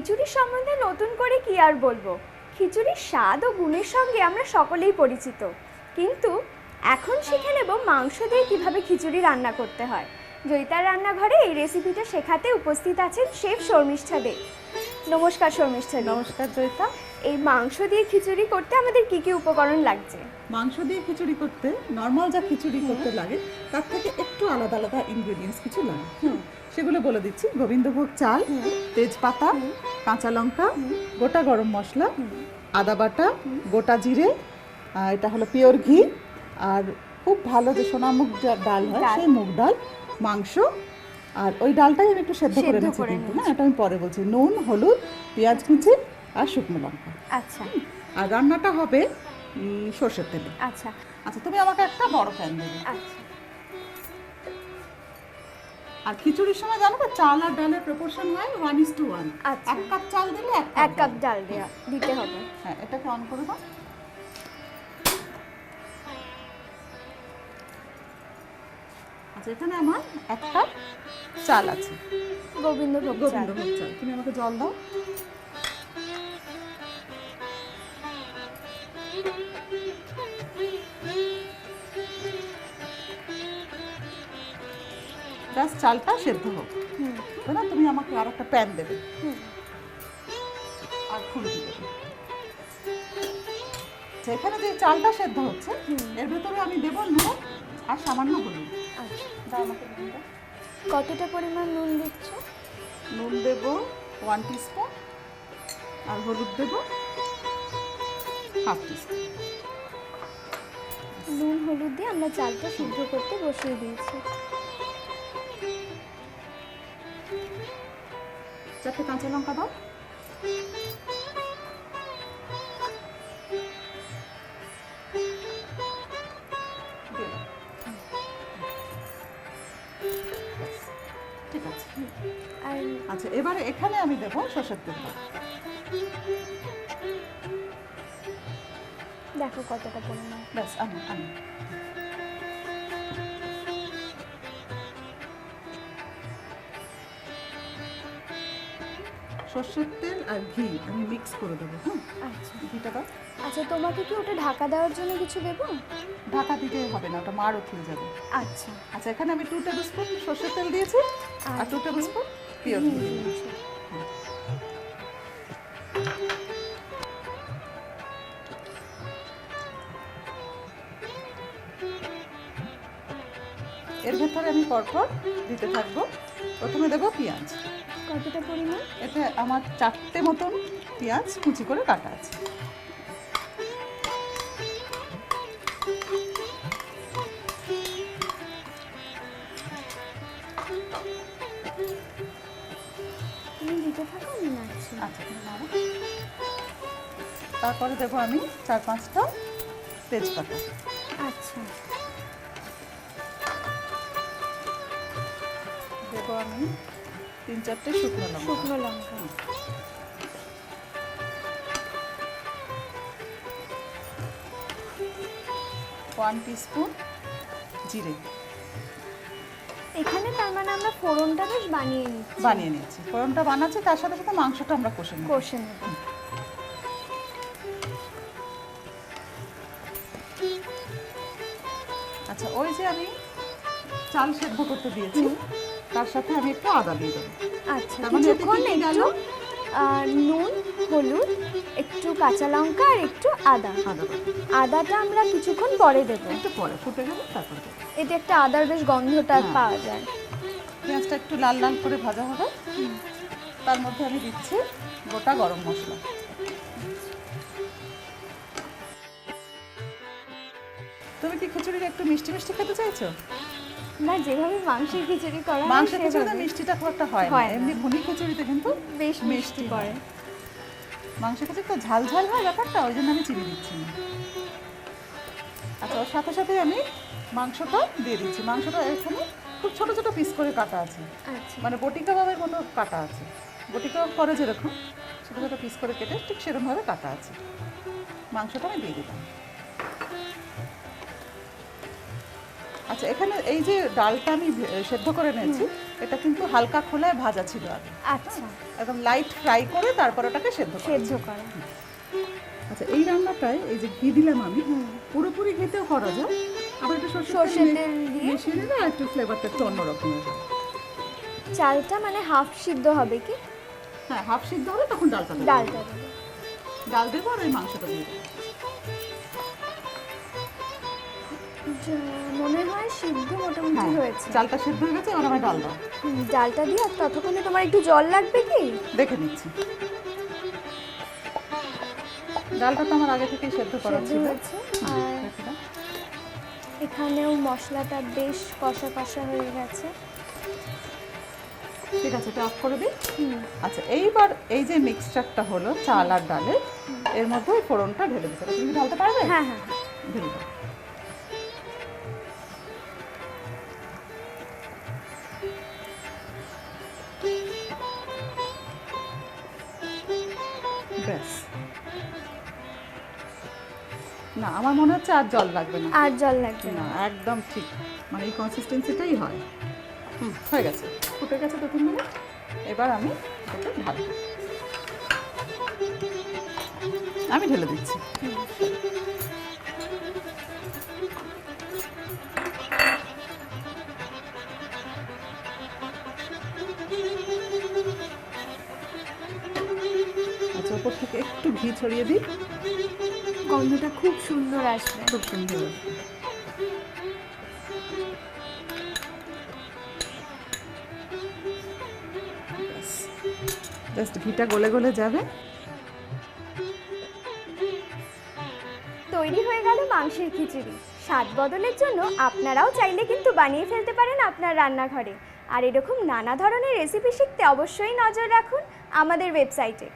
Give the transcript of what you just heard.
খিচুড়ির সম্বন্ধে নতুন করে কি আর বলবো। খিচুড়ির স্বাদ ও গুণের সঙ্গে আমরা সকলেই পরিচিত, কিন্তু এখন শিখে নেব মাংস দিয়ে কিভাবে খিচুড়ি রান্না করতে হয়। জয়িতার রান্নাঘরে এই রেসিপিটা শেখাতে উপস্থিত আছেন শেফ শর্মিষ্ঠা দে। নমস্কার শর্মিষ্ঠা দে। নমস্কার জয়িতা। এই মাংস দিয়ে খিচুড়ি করতে আমাদের কি কি উপকরণ লাগছে? মাংস দিয়ে খিচুড়ি করতে নর্মাল যা খিচুড়ি করতে লাগে তার থেকে একটু আলাদা আলাদা ইনগ্রেডিয়েন্টস কিছু লাগে। সেগুলো বলে দিচ্ছি। গোবিন্দভোগ চাল, তেজপাতা, কাঁচা লঙ্কা, গোটা গরম মশলা, আদা বাটা, গোটা জিরে, এটা হলো পিওর ঘি, আর খুব ভালো যে সোনা মুগ ডাল হয় সেই মুগ ডাল, মাংস, আর ওই ডালটাই আমি একটু সেদ্ধ করে নিচ্ছি কিন্তু, না এটা আমি পরে বলছি। নুন, হলুদ, পেঁয়াজ কুচি আর শুকনো লঙ্কা। আচ্ছা। আর রান্নাটা হবে সর্ষের তেলে। আচ্ছা আচ্ছা, তুমি আমাকে একটা বড় প্যান দেবে। আচ্ছা। আর খিচুড়ির সময় জানো তো চাল আর ডালের প্রপোর্শন হয় 1:1। আচ্ছা। 1 কাপ চাল দিলে 1 কাপ ডাল দিতে হবে। হ্যাঁ, এটাকে অন করে দাও। আচ্ছা, এখানে আমার 1 কাপ চাল আছে, গোবিন্দভোগ চাল। তুমি আমাকে জল দাও। জাস্ট চালটা সেদ্ধ হোক, তাই না? তুমি আমাকে আর একটা প্যান দেবে আর খুন্তি দেবে। এখানে যে চালটা সেদ্ধ হচ্ছে এর ভেতরে আমি দেব নুন আর সামান্য হলুদ। আচ্ছা, দাও আমাকে নুনটা। কতটা পরিমাণ নুন দিচ্ছ? নুন দেব 1 টিস্পুন, আর হলুদ দেব 1/2 টিস্পুন। নুন হলুদ দিয়ে আমরা চালটা সিদ্ধ করতে বসিয়ে দিয়েছি। 4টে কাঁচা লঙ্কা দাও। ঠিক আছে। আর আচ্ছা, এবারে এখানে আমি দেব সরষের তেল। দেখো কতটা পরিমাণ। ব্যাস, আমি সরষের তেল আর ঘি আমি মিক্স করে দেবো। আচ্ছা ঘিটা দাও। আচ্ছা, তোমাকে কি ওটা ঢাকা দেওয়ার জন্য কিছু দেবো? ঢাকা দিতে হবে না, ওটা মার উঠে যাবে। আচ্ছা আচ্ছা, এখানে আমি 2 টেবিল স্পুন সরষের তেল দিয়েছি আর 2 টেবিল স্পুন পিওর ঘি দিয়েছি। এর ভেতরে আমি পরপর দিতে থাকবো। প্রথমে দেবো পেঁয়াজ। কতটা পরিমাণ? এটা আমার 4টে মতন পেঁয়াজ কুচি করে কাটা আছে। তুমি দিতে থাকো, আমি নাড়ছি। আচ্ছা, তুমি নাড়ো। তারপরে দেবো আমি 4-5টা তেজপাতা। আচ্ছা। দেবো আমি 3-4টে শুকনো লঙ্কা। শুকনো লঙ্কা। 1 টিস্পুন জিরে। এখানে তার মানে আমরা ফোড়নটা বেশ বানিয়ে নিয়েছি। ফোড়নটা বানাচ্ছি, তার সাথে সাথে মাংসটা আমরা কষে নেব। আচ্ছা, ওই যে আমি চাল সেদ্ধ করতে দিয়েছি তার সাথে আমি একটু আদা দিয়ে দেবো। আচ্ছা, তার মানে কিছুক্ষণ এতে কি একটু গেল? নুন, হলুদ, একটু কাঁচা লঙ্কা আর একটু আদা। আদাটা আমরা কিছুক্ষণ পরে দেবো। একটু পরে ফুটে গেলে তারপরে দেবো। এতে একটা আদার বেশ গন্ধটা পাওয়া যায়। পেঁয়াজটা একটু লাল লাল করে ভাজা হবে। তার মধ্যে আমি দিচ্ছি গোটা গরম মশলা। তুমি কি খিচুড়িটা একটু মিষ্টি মিষ্টি খেতে চাইছো? না, যেভাবে মাংসের খিচুড়ি করা হয় মাংসের খিচুড়িতে সেভাবে। মিষ্টিটা খুব একটা হয় না, এমনি ভুনি খিচুড়িতে কিন্তু বেশ মিষ্টি করে। মাংসের খিচুড়ি তো ঝাল ঝাল হয় ব্যাপারটা, ওই জন্য আমি চিনি দিচ্ছি না। আচ্ছা, ওর সাথে সাথে আমি মাংসটা দিয়ে দিচ্ছি। মাংসটা এখানে খুব ছোট ছোট পিস করে কাটা আছে, আচ্ছা। মানে বটি কাবাবের মতো কাটা আছে। বটি কাবাব করে যেরকম ছোট ছোট পিস করে কেটে ঠিক সেরকমভাবে কাটা আছে। মাংসটা আমি দিয়ে দিলাম। আচ্ছা, এখানে এই যে ডালটা আমি সেদ্ধ করে নিয়েছি এটা কিন্তু হালকা খোলায় ভাজা ছিল আগে, আচ্ছা, একদম লাইট ফ্রাই করে তারপর ওটাকে সেদ্ধ করা। সেদ্ধ করা। আচ্ছা, এই রান্নাটায় এই যে ঘি দিলাম আমি, পুরোপুরি ঘিতেও করা যায়, আবার একটু সর্ষের সরষের তেল দিয়ে? মিশিয়ে দিলে আর একটু ফ্লেভারটা একটু অন্যরকমের হয়। চালটা মানে হাফ সিদ্ধ হবে কি? হ্যাঁ, হাফ সিদ্ধ হলে তখন ডালটা দেবো। ডালটা দেবো। ডাল দেবো আর ওই মাংসটা দিয়ে দেবো। মনে হয় সিদ্ধ মোটামুটি হ্যাঁ, হয়েছে। চালটা সেদ্ধ হয়ে গেছে, এবার আমি ডাল দাও। ডালটা দিয়ে আর ততক্ষণে তোমার একটু জল লাগবে কি? দেখে নিচ্ছি। ডালটা তো আমার আগে থেকেই সেদ্ধ করা সেদ্ধ ছিল। হয়েছে। আর দেখে নাও। এখানেও মশলাটা বেশ কষা কষা হয়ে গেছে। ঠিক আছে, এটা অফ করে দিই। হুম, আচ্ছা, এইবার এই যে মিক্সচারটা হলো চাল আর ডালের, এর মধ্যে ওই ফোড়নটা ঢেলে দিতে হবে। তুমি কি ঢালতে পারবে? হ্যাঁ হ্যাঁ। ঢেলে দাও। ব্যাস। না, আমার মনে হচ্ছে আর জল লাগবে না। আর জল লাগবে না, না। একদম ঠিক, মানে এই কনসিস্টেন্সিটাই হয়। হয়ে গেছে, ফুটে গেছে 2-3 মিনিট। এবার আমি এটা ঢালবো। আমি ঢেলে দিচ্ছি। আচ্ছা, ওপর থেকে একটু ঘি ছড়িয়ে দিই, গন্ধটা খুব সুন্দর আসবে। খুব সুন্দর আসবে। জাস্ট ঘিটা গলে গলে যাবে। তৈরি হয়ে গেল মাংসের খিচুড়ি। স্বাদ বদলের জন্য আপনারাও চাইলে কিন্তু বানিয়ে ফেলতে পারেন আপনার রান্নাঘরে। আর এরকম নানা ধরনের রেসিপি শিখতে অবশ্যই নজর রাখুন আমাদের ওয়েবসাইটে।